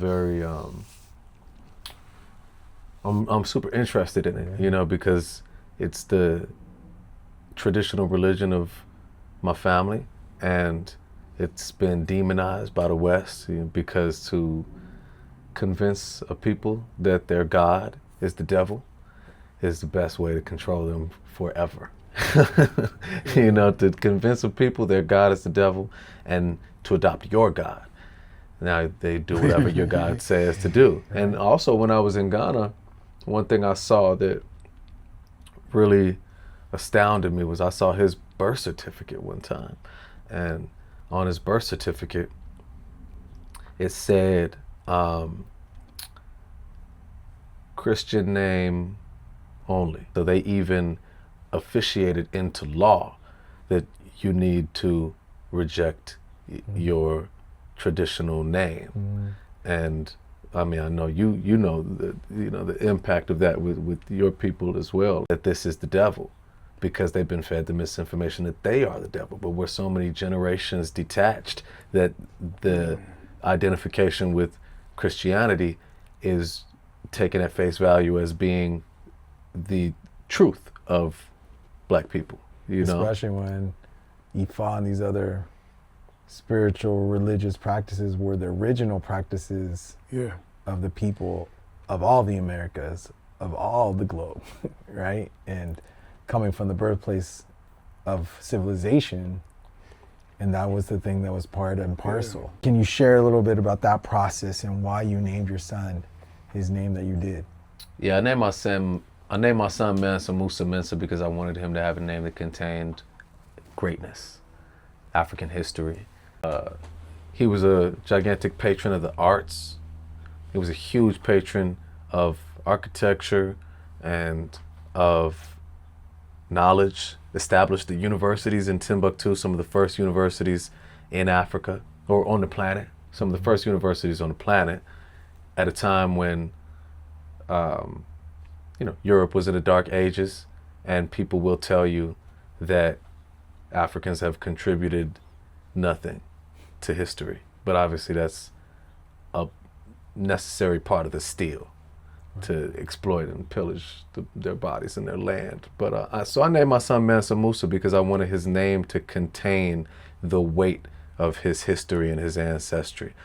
very I'm super interested in it, you know, because it's the traditional religion of my family, and it's been demonized by the West, you know, because to convince a people that their God is the devil is the best way to control them forever. You know, to convince a people their God is the devil and to adopt your God. Now they do whatever your God says to do. And also when I was in Ghana, one thing I saw that really astounded me was I saw his birth certificate one time. And on his birth certificate, it said Christian name only. So they even officiated into law that you need to reject your traditional name. And I mean, I know you know the impact of that with your people as well, that this is the devil, because they've been fed the misinformation that they are the devil. But we're so many generations detached that the identification with Christianity is taken at face value as being the truth of Black people, you know? Especially when you find these other spiritual, religious practices were the original practices of the people of all the Americas, of all the globe, right? And coming from the birthplace of civilization, and that was the thing that was part and parcel. Can you share a little bit about that process and why you named your son his name that you did? Yeah, I named my son Mansa, Musa Mensa, because I wanted him to have a name that contained greatness, African history. He was a gigantic patron of the arts. He was a huge patron of architecture and of knowledge. Established the universities in Timbuktu, some of the first universities in Africa, or on the planet, some of the first universities on the planet, at a time when Europe was in the dark ages, and people will tell you that Africans have contributed nothing to history. But obviously that's a necessary part of the steal, to exploit and pillage their bodies and their land. But so I named my son Mansa Musa because I wanted his name to contain the weight of his history and his ancestry.